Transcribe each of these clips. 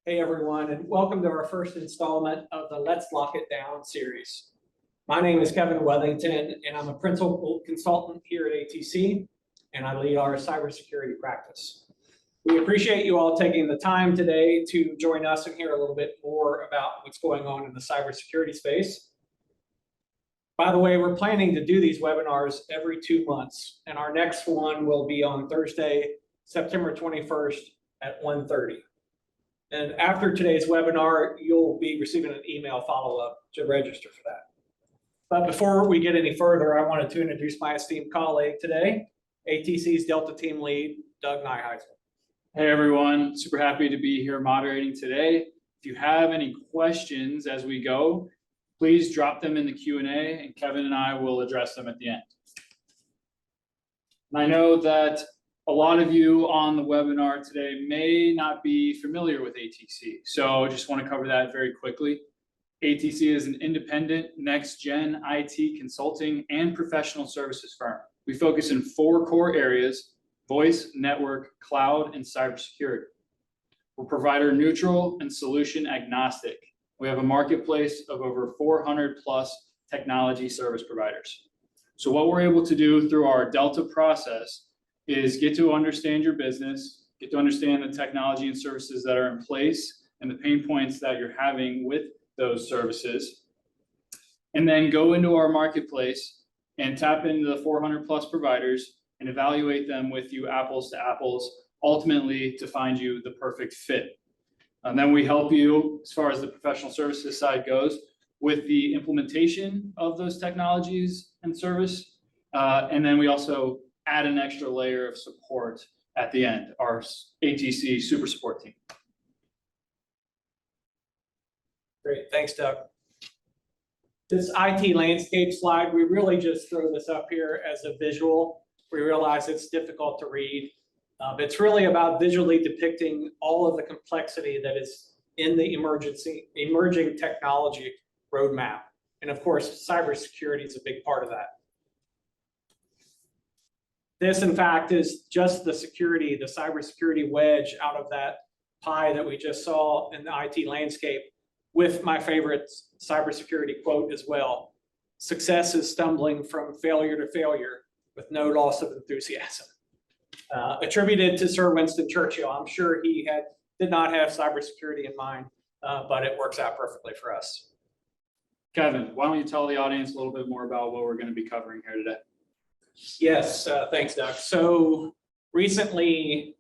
Hey everyone, and welcome to our first installment of the Let's Lock It Down series. My name is Kevin Wethington, and I'm a principal consultant here at ATC, and I lead our cybersecurity practice. We appreciate you all taking the time today to join us and hear a little bit more about what's going on in the cybersecurity space. By the way, we're planning to do these webinars every 2 months, and our next one will be on Thursday, September 21st at 1:30. And after today's webinar, you'll be receiving an email follow-up to register for that. But before we get any further, I wanted to introduce my esteemed colleague today, ATC's Delta Team Lead, Doug Neiheisel. Hey everyone, super happy to be here moderating today. If you have any questions as we go, please drop them in the Q&A and Kevin and I will address them at the end. And I know that a lot of you on the webinar today may not be familiar with ATC, so I just want to cover that very quickly. ATC is an independent next-gen IT consulting and professional services firm. We focus in 4 core areas: voice, network, cloud, and cybersecurity. We're provider neutral and solution agnostic. We have a marketplace of over 400 plus technology service providers. So what we're able to do through our Delta process is get to understand your business, get to understand the technology and services that are in place and the pain points that you're having with those services, and then go into our marketplace and tap into the 400 plus providers and evaluate them with you apples to apples, ultimately to find you the perfect fit. And then we help you, as far as the professional services side goes, with the implementation of those technologies and service. And then we also add an extra layer of support at the end, our ATC super support team. Great, thanks, Doug. This IT landscape slide, we really just throw this up here as a visual. We realize it's difficult to read. It's really about visually depicting all of the complexity that is in the emerging technology roadmap. And of course, cybersecurity is a big part of that. This, in fact, is just the cybersecurity wedge out of that pie that we just saw in the IT landscape, with my favorite cybersecurity quote as well: "Success is stumbling from failure to failure with no loss of enthusiasm." Attributed to Sir Winston Churchill. I'm sure he did not have cybersecurity in mind, but it works out perfectly for us. Kevin, why don't you tell the audience a little bit more about what we're going to be covering here today? Yes, thanks, Doug. So recently,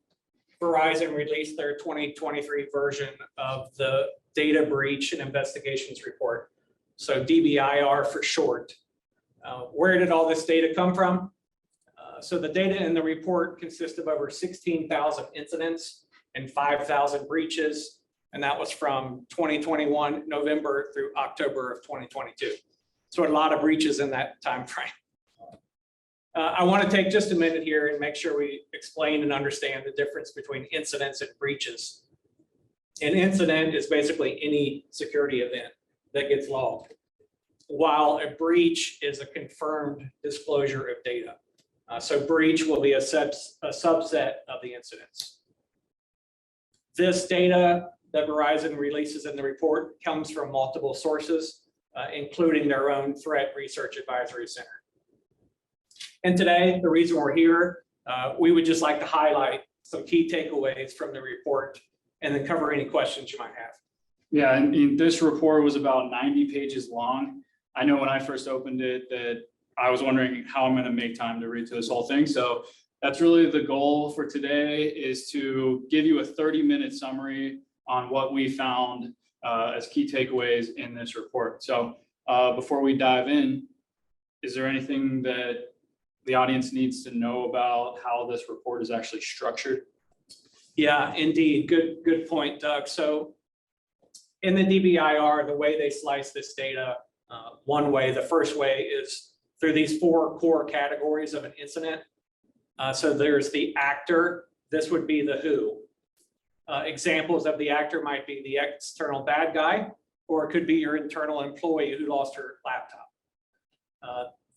Verizon released their 2023 version of the Data Breach and Investigations Report, so DBIR for short. Where did all this data come from? So the data in the report consists of over 16,000 incidents and 5,000 breaches, and that was from 2021 November through October of 2022. So a lot of breaches in that time frame. I want to take just a minute here and make sure we explain and understand the difference between incidents and breaches. An incident is basically any security event that gets logged, while a breach is a confirmed disclosure of data. So breach will be a subset of the incidents. This data that Verizon releases in the report comes from multiple sources, including their own Threat Research Advisory Center. And today, the reason we're here, we would just like to highlight some key takeaways from the report and then cover any questions you might have. Yeah, and this report was about 90 pages long. I know when I first opened it that I was wondering how I'm going to make time to read through this whole thing. So that's really the goal for today, is to give you a 30-minute summary on what we found as key takeaways in this report. So before we dive in, is there anything that the audience needs to know about how this report is actually structured? Yeah, indeed. Good point, Doug. So in the DBIR, the way they slice this data, the first way is through these 4 core categories of an incident. So there's the actor. This would be the who. Examples of the actor might be the external bad guy, or it could be your internal employee who lost her laptop.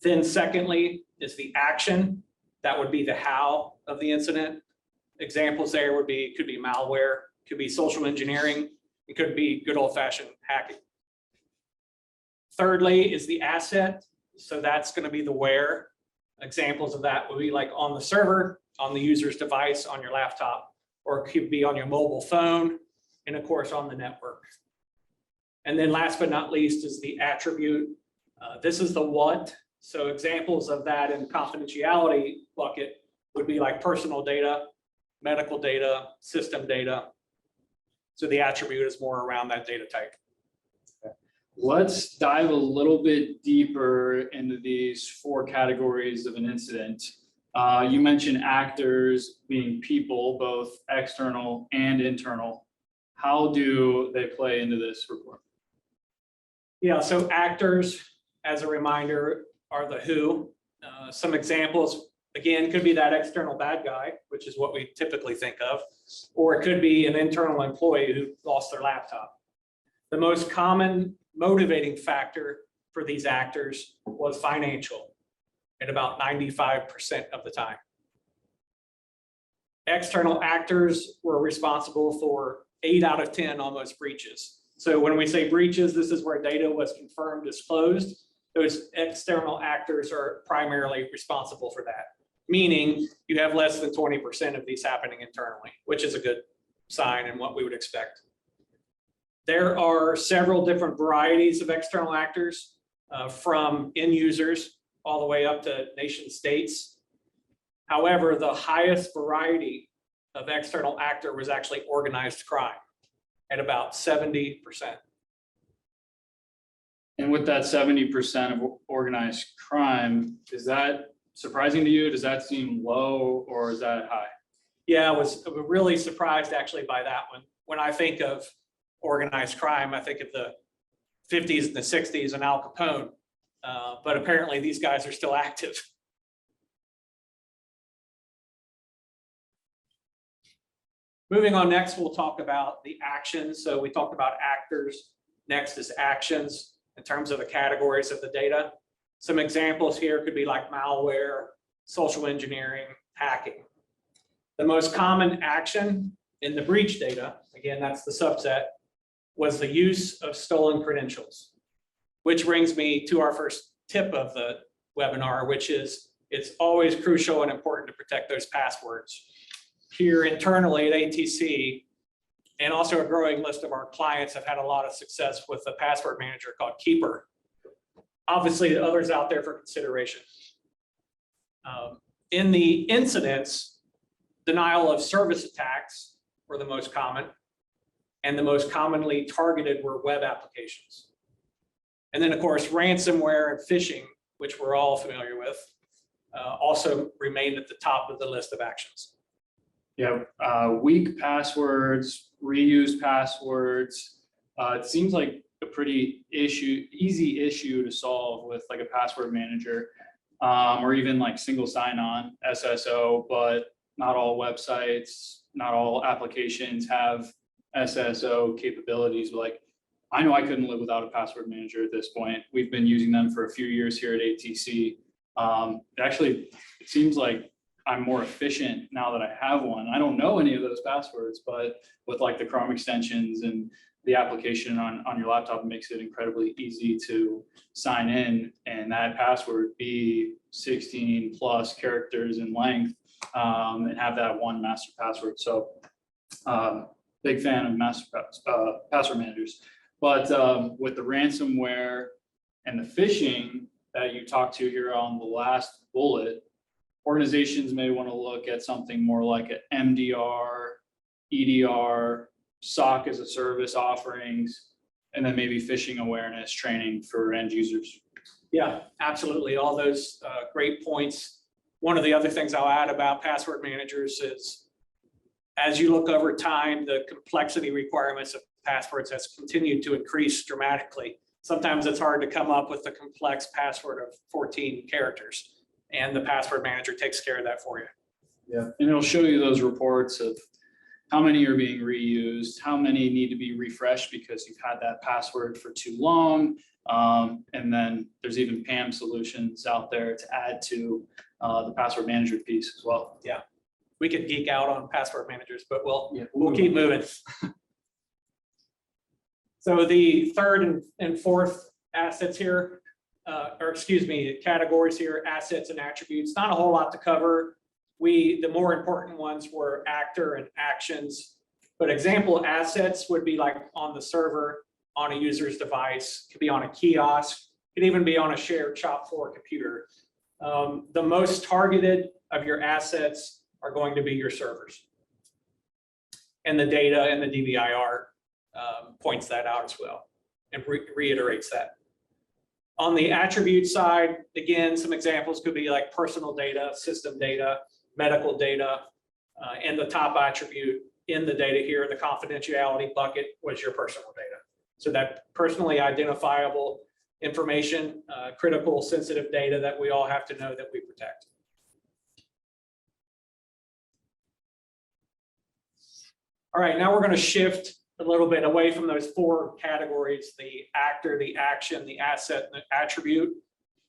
Then secondly is the action. That would be the how of the incident. Examples there could be malware, could be social engineering, It could be good old fashioned hacking. Thirdly is the asset. So that's going to be the where. Examples of that would be like on the server, on the user's device, on your laptop, or it could be on your mobile phone, and of course on the network. And then last but not least is the attribute. This is the what. So examples of that in confidentiality bucket would be like personal data, medical data, system data. So the attribute is more around that data type. Let's dive a little bit deeper into these 4 categories of an incident. You mentioned actors being people, both external and internal. How do they play into this report? Yeah, so actors, as a reminder, are the who. Some examples, again, could be that external bad guy, which is what we typically think of, or it could be an internal employee who lost their laptop. The most common motivating factor for these actors was financial at about 95% of the time. External actors were responsible for 8 out of 10 almost breaches. So when we say breaches, this is where data was confirmed disclosed. Those external actors are primarily responsible for that, meaning you have less than 20% of these happening internally, which is a good sign and what we would expect. There are several different varieties of external actors, from end users all the way up to nation states. However, the highest variety of external actor was actually organized crime at about 70%. And with that 70% of organized crime, is that surprising to you? Does that seem low or is that high? Yeah, I was really surprised actually by that one. When I think of organized crime, I think of the 50s and the 60s and Al Capone, but apparently these guys are still active. Moving on next, we'll talk about the actions. So we talked about actors. Next is actions in terms of the categories of the data. Some examples here could be like malware, social engineering, hacking. The most common action in the breach data, again, that's the subset, was the use of stolen credentials, which brings me to our first tip of the webinar, which is it's always crucial and important to protect those passwords. Here internally at ATC, and also a growing list of our clients have had a lot of success with a password manager called Keeper. Obviously, the others out there for consideration. In the incidents, denial of service attacks were the most common, and the most commonly targeted were web applications. And then, of course, ransomware and phishing, which we're all familiar with, also remained at the top of the list of actions. Yeah, weak passwords, reused passwords. It seems like a pretty easy issue to solve with like a password manager, or even like single sign-on SSO, but not all websites, not all applications have SSO capabilities. Like, I know I couldn't live without a password manager at this point. We've been using them for a few years here at ATC. It seems like I'm more efficient now that I have one. I don't know any of those passwords, but with like the Chrome extensions and the application on your laptop, it makes it incredibly easy to sign in, and that password be 16 plus characters in length, and have that one master password. So big fan of password managers. But with the ransomware and the phishing that you talked to here on the last bullet, organizations may want to look at something more like an MDR, EDR, SOC as a service offerings, and then maybe phishing awareness training for end users. Yeah, absolutely. All those great points. One of the other things I'll add about password managers is, as you look over time, the complexity requirements of passwords has continued to increase dramatically. Sometimes it's hard to come up with a complex password of 14 characters, and the password manager takes care of that for you. Yeah, and it'll show you those reports of how many are being reused, how many need to be refreshed because you've had that password for too long. And then there's even PAM solutions out there to add to the password manager piece as well. Yeah, we could geek out on password managers, but we'll keep moving. So the third and fourth assets here, or excuse me, categories here, assets and attributes, not a whole lot to cover. The more important ones were actor and actions, but example assets would be like on the server, on a user's device, could be on a kiosk, could even be on a shared shop floor computer. The most targeted of your assets are going to be your servers. And the data and the DVIR points that out as well and reiterates that. On the attribute side, again, some examples could be like personal data, system data, medical data, and the top attribute in the data here, the confidentiality bucket was your personal data. So that personally identifiable information, critical sensitive data that we all have to know that we protect. All right, now we're going to shift a little bit away from those four categories, the actor, the action, the asset, and the attribute,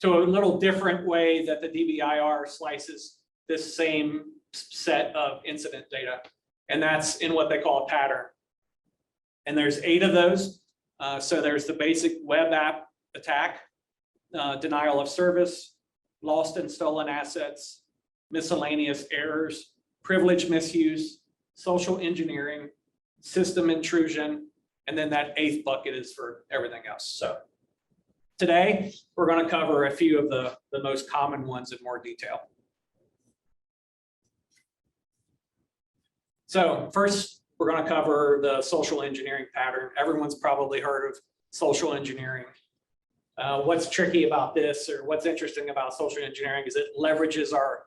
to a little different way that the DVIR slices this same set of incident data. And that's in what they call a pattern. And there's 8 of those. So there's the basic web app attack, denial of service, lost and stolen assets, miscellaneous errors, privilege misuse, social engineering, system intrusion, and then that 8th bucket is for everything else. So today, we're going to cover a few of the most common ones in more detail. So first, we're going to cover the social engineering pattern. Everyone's probably heard of social engineering. What's tricky about this, or what's interesting about social engineering, is it leverages our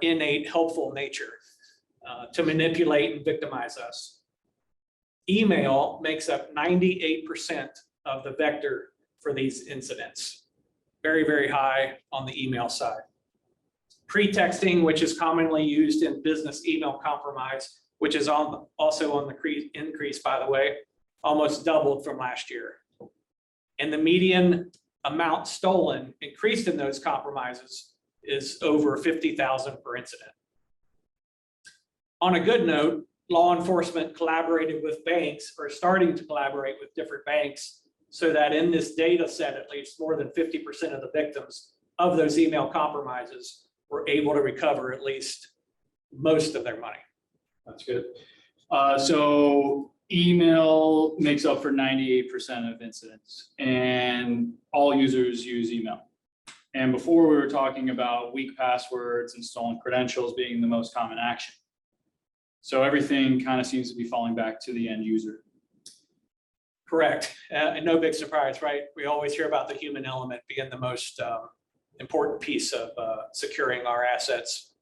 innate helpful nature to manipulate and victimize us. Email makes up 98% of the vector for these incidents. Very, very high on the email side. Pretexting, which is commonly used in business email compromise, which is also on the increase, by the way, almost doubled from last year. And the median amount stolen increased in those compromises is over 50,000 per incident. On a good note, law enforcement collaborated with banks, or starting to collaborate with different banks, so that in this data set, at least more than 50% of the victims of those email compromises were able to recover at least most of their money. That's good. So email makes up for 98% of incidents, and all users use email. And before we were talking about weak passwords and stolen credentials being the most common action. So everything kind of seems to be falling back to the end user. Correct. And no big surprise, right? We always hear about the human element being the most important piece of securing our assets.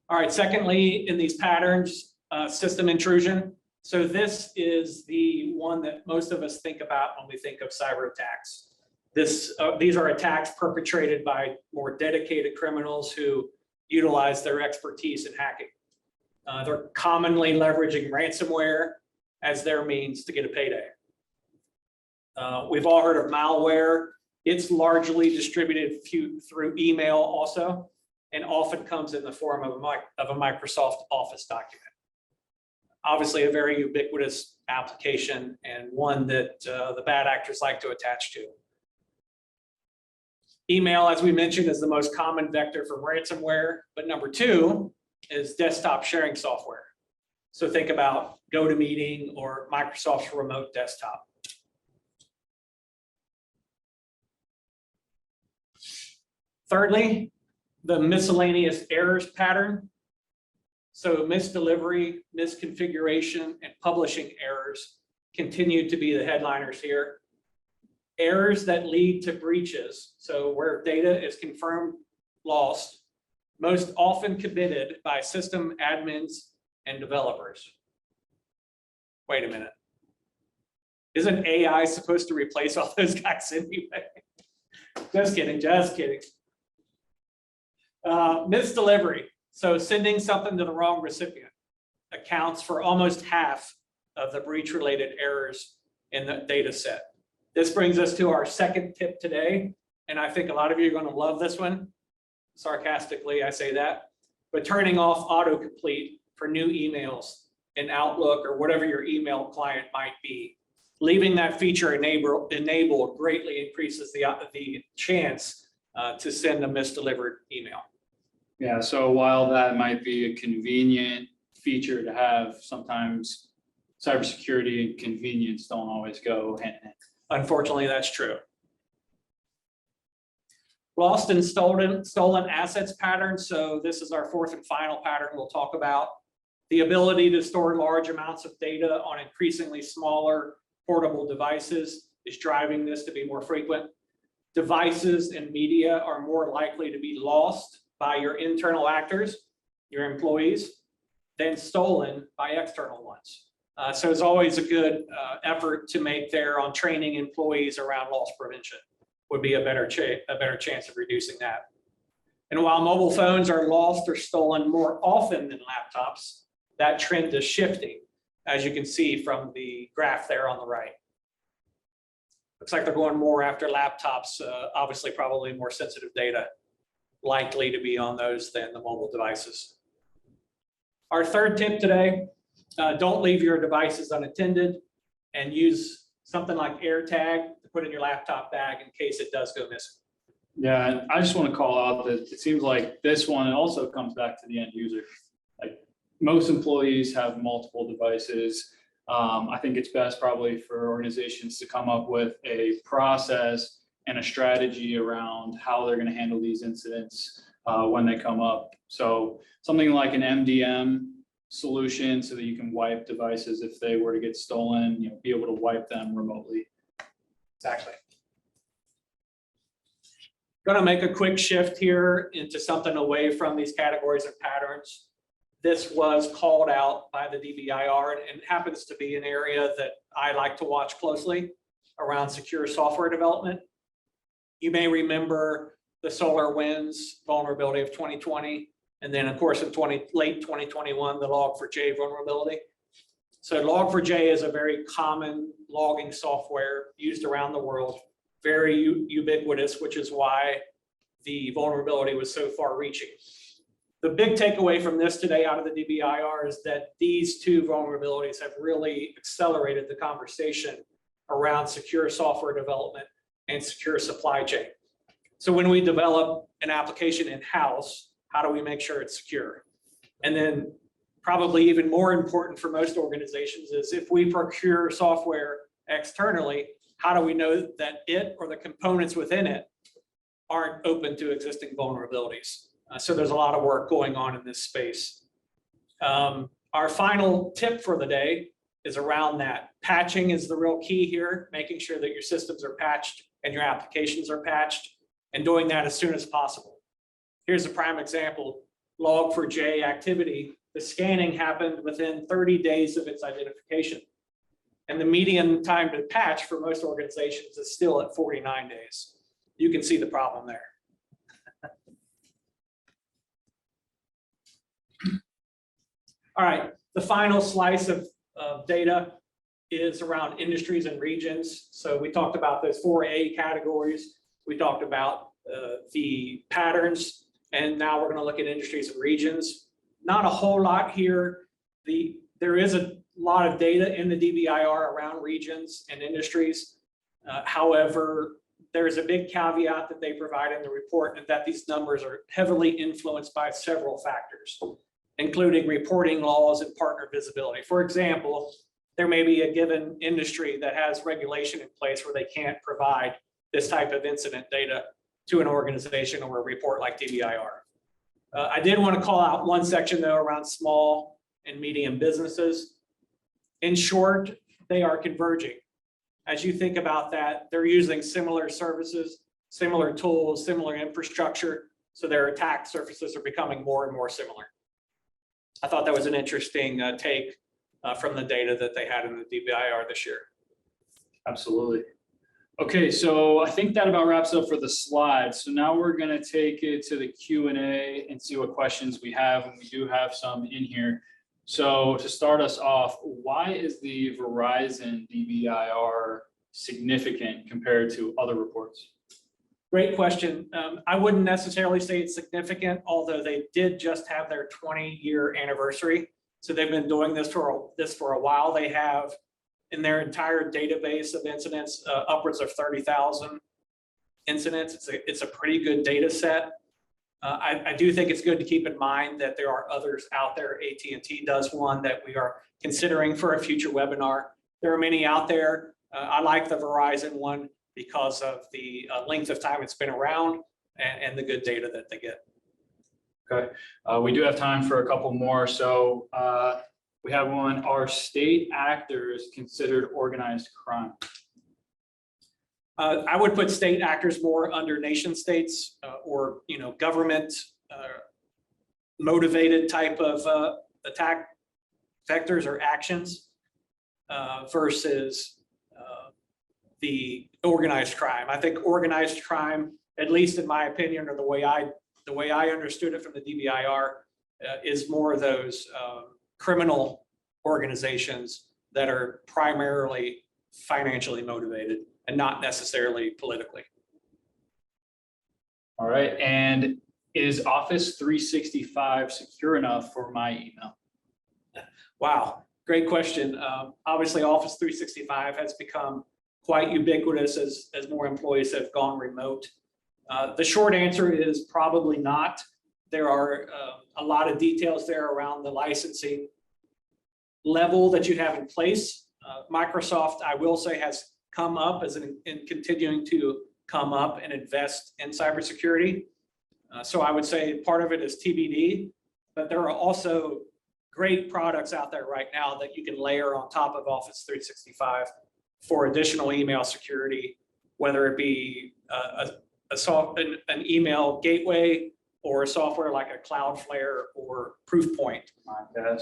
All right, secondly, in these patterns, system intrusion. So this is the one that most of us think about when we think of cyber attacks. These are attacks perpetrated by more dedicated criminals who utilize their expertise in hacking. They're commonly leveraging ransomware as their means to get a payday. We've all heard of malware. It's largely distributed through email also, and often comes in the form of a Microsoft Office document. Obviously a very ubiquitous application, and one that the bad actors like to attach to. Email, as we mentioned, is the most common vector for ransomware, but number 2 is desktop sharing software. So think about GoToMeeting or Microsoft's remote desktop. Thirdly, the miscellaneous errors pattern. So misdelivery, misconfiguration, and publishing errors continue to be the headliners here. Errors that lead to breaches, so where data is confirmed lost, most often committed by system admins and developers. Wait a minute. Isn't AI supposed to replace all those guys anyway? Just kidding, just kidding. Misdelivery, so sending something to the wrong recipient, accounts for almost half of the breach-related errors in the data set. This brings us to our second tip today, and I think a lot of you are going to love this one. Sarcastically, I say that, but turning off autocomplete for new emails in Outlook or whatever your email client might be. Leaving that feature enabled greatly increases the chance to send a misdelivered email. Yeah, so while that might be a convenient feature to have, sometimes cybersecurity and convenience don't always go hand in hand. Unfortunately, that's true. Lost and stolen assets pattern. So this is our fourth and final pattern we'll talk about. The ability to store large amounts of data on increasingly smaller portable devices is driving this to be more frequent. Devices and media are more likely to be lost by your internal actors, your employees, than stolen by external ones. So it's always a good effort to make there on training employees around loss prevention. Would be a better chance of reducing that. And while mobile phones are lost or stolen more often than laptops, that trend is shifting, as you can see from the graph there on the right. Looks like they're going more after laptops, obviously probably more sensitive data likely to be on those than the mobile devices. Our third tip today, don't leave your devices unattended and use something like AirTag to put in your laptop bag in case it does go missing. Yeah, and I just want to call out that it seems like this one also comes back to the end user. Like most employees have multiple devices. I think it's best probably for organizations to come up with a process and a strategy around how they're going to handle these incidents when they come up. So something like an MDM solution so that you can wipe devices if they were to get stolen, be able to wipe them remotely. Exactly. Going to make a quick shift here into something away from these categories and patterns. This was called out by the DBIR and happens to be an area that I like to watch closely around secure software development. You may remember the SolarWinds vulnerability of 2020. And then, of course, in late 2021, the Log4j vulnerability. So Log4j is a very common logging software used around the world, very ubiquitous, which is why the vulnerability was so far-reaching. The big takeaway from this today out of the DBIR is that these two vulnerabilities have really accelerated the conversation around secure software development and secure supply chain. So when we develop an application in-house, how do we make sure it's secure? And then probably even more important for most organizations is if we procure software externally, how do we know that it or the components within it aren't open to existing vulnerabilities? So there's a lot of work going on in this space. Our final tip for the day is around that. Patching is the real key here, making sure that your systems are patched and your applications are patched, and doing that as soon as possible. Here's a prime example, Log4j activity. The scanning happened within 30 days of its identification. And the median time to patch for most organizations is still at 49 days. You can see the problem there. All right, the final slice of data is around industries and regions. So we talked about those 4A categories. We talked about the patterns. And now we're going to look at industries and regions. Not a whole lot here. There is a lot of data in the DBIR around regions and industries. However, there's a big caveat that they provide in the report, and that these numbers are heavily influenced by several factors, including reporting laws and partner visibility. For example, there may be a given industry that has regulation in place where they can't provide this type of incident data to an organization or a report like DBIR. I did want to call out one section though around small and medium businesses. In short, they are converging. As you think about that, they're using similar services, similar tools, similar infrastructure, so their attack surfaces are becoming more and more similar. I thought that was an interesting take from the data that they had in the DBIR this year. Absolutely. Okay, so I think that about wraps up for the slides. So now we're going to take it to the Q&A and see what questions we have, and we do have some in here. So to start us off, why is the Verizon DBIR significant compared to other reports? Great question. I wouldn't necessarily say it's significant, although they did just have their 20-year anniversary. So they've been doing this for a while. They have in their entire database of incidents upwards of 30,000 incidents. It's a pretty good data set. I do think it's good to keep in mind that there are others out there. AT&T does one that we are considering for a future webinar. There are many out there. I like the Verizon one because of the length of time it's been around and the good data that they get. Okay, we do have time for a couple more. So we have one, are state actors considered organized crime? I would put state actors more under nation states or government motivated type of attack vectors or actions versus the organized crime. I think organized crime, at least in my opinion, or the way I understood it from the DBIR, is more of those criminal organizations that are primarily financially motivated and not necessarily politically. All right, and is Office 365 secure enough for my email? Wow, great question. Obviously, Office 365 has become quite ubiquitous as more employees have gone remote. The short answer is probably not. There are a lot of details there around the licensing level that you have in place. Microsoft, I will say, has come up in continuing to come up and invest in cybersecurity. So I would say part of it is TBD, but there are also great products out there right now that you can layer on top of Office 365 for additional email security, whether it be an email gateway or a software like a Cloudflare or Proofpoint.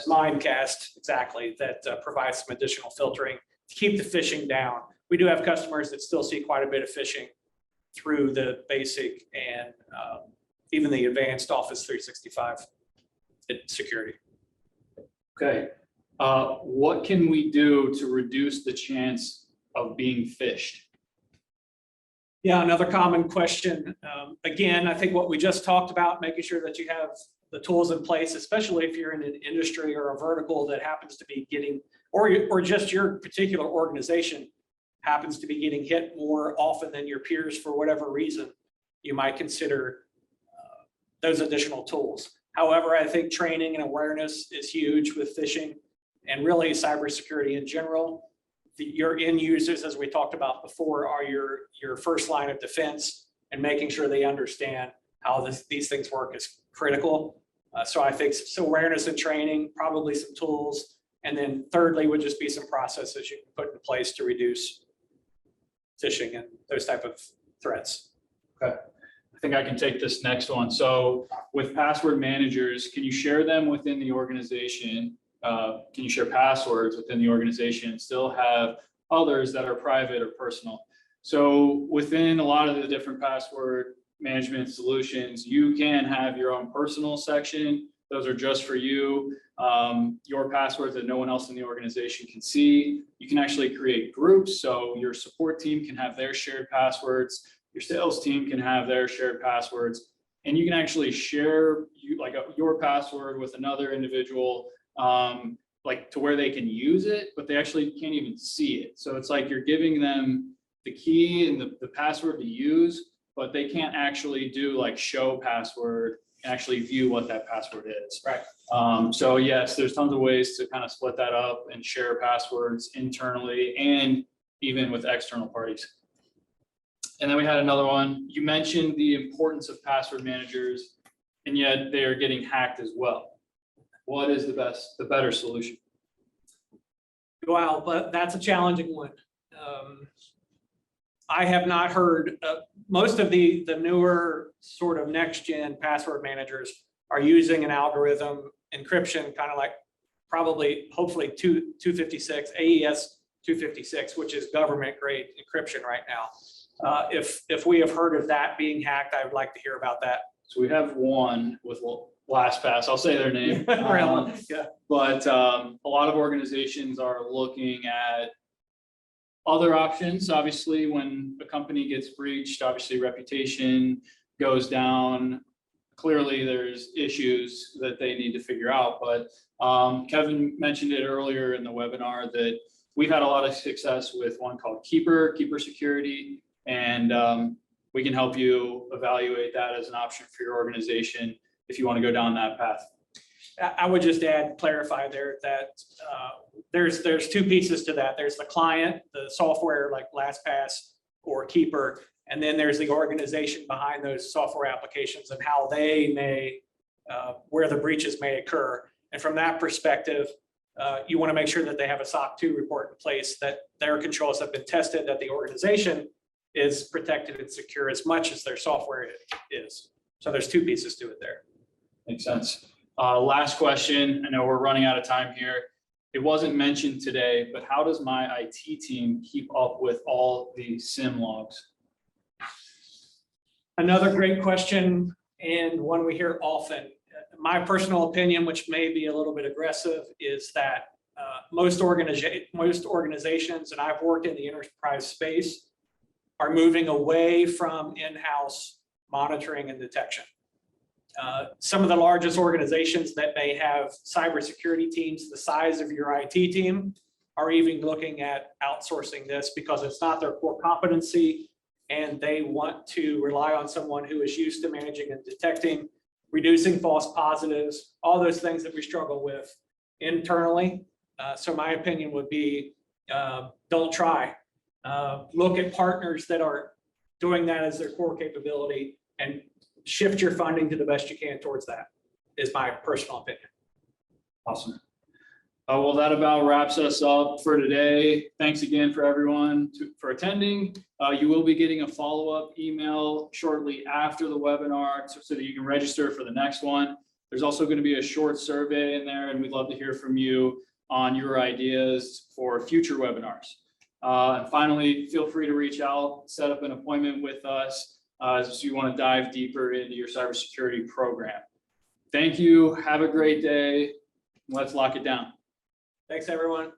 Mimecast, exactly, that provides some additional filtering to keep the phishing down. We do have customers that still see quite a bit of phishing through the basic and even the advanced Office 365 security. Okay, what can we do to reduce the chance of being phished? Yeah, another common question. Again, I think what we just talked about, making sure that you have the tools in place, especially if you're in an industry or a vertical that happens to be getting, or just your particular organization happens to be getting hit more often than your peers for whatever reason, you might consider those additional tools. However, I think training and awareness is huge with phishing and really cybersecurity in general. Your end users, as we talked about before, are your first line of defense, and making sure they understand how these things work is critical. So I think some awareness and training, probably some tools, and then thirdly would just be some processes you can put in place to reduce phishing and those type of threats. Okay, I think I can take this next one. So with password managers, can you share them within the organization? Can you share passwords within the organization and still have others that are private or personal? So within a lot of the different password management solutions, you can have your own personal section. Those are just for you, your passwords that no one else in the organization can see. You can actually create groups. So your support team can have their shared passwords. Your sales team can have their shared passwords. And you can actually share your password with another individual, like to where they can use it, but they actually can't even see it. So it's like you're giving them the key and the password to use, but they can't actually do like show password and actually view what that password is. Right. So yes, there's tons of ways to kind of split that up and share passwords internally and even with external parties. And then we had another one. You mentioned the importance of password managers, and yet they are getting hacked as well. What is the better solution? Wow, but that's a challenging one. I have not heard, most of the newer sort of next gen password managers are using an algorithm encryption, kind of like probably, hopefully 256, AES 256, which is government grade encryption right now. If we have heard of that being hacked, I would like to hear about that. So we have one with LastPass. I'll say their name. Yeah. But a lot of organizations are looking at other options. Obviously, when a company gets breached, obviously reputation goes down. clearly there's issues that they need to figure out, but Kevin mentioned it earlier in the webinar that we've had a lot of success with one called Keeper Security, and we can help you evaluate that as an option for your organization if you want to go down that path. I would just add, clarify there that there's two pieces to that. There's the client, the software like LastPass or Keeper, and then there's the organization behind those software applications and how they may, where the breaches may occur. And from that perspective, you want to make sure that they have a SOC 2 report in place, that their controls have been tested, that the organization is protected and secure as much as their software is. So there's two pieces to it there. Makes sense. Last question. I know we're running out of time here. It wasn't mentioned today, but how does my IT team keep up with all the SIM logs? Another great question, and one we hear often. My personal opinion, which may be a little bit aggressive, is that most organizations, and I've worked in the enterprise space, are moving away from in-house monitoring and detection. Some of the largest organizations that may have cybersecurity teams the size of your IT team are even looking at outsourcing this because it's not their core competency, and they want to rely on someone who is used to managing and detecting, reducing false positives, all those things that we struggle with internally. So my opinion would be, don't try. Look at partners that are doing that as their core capability and shift your funding to the best you can towards that, is my personal opinion. Awesome. Well, that about wraps us up for today. Thanks again for everyone for attending. You will be getting a follow-up email shortly after the webinar so that you can register for the next one. There's also going to be a short survey in there, and we'd love to hear from you on your ideas for future webinars. And finally, feel free to reach out, set up an appointment with us if you want to dive deeper into your cybersecurity program. Thank you. Have a great day. Let's lock it down. Thanks, everyone.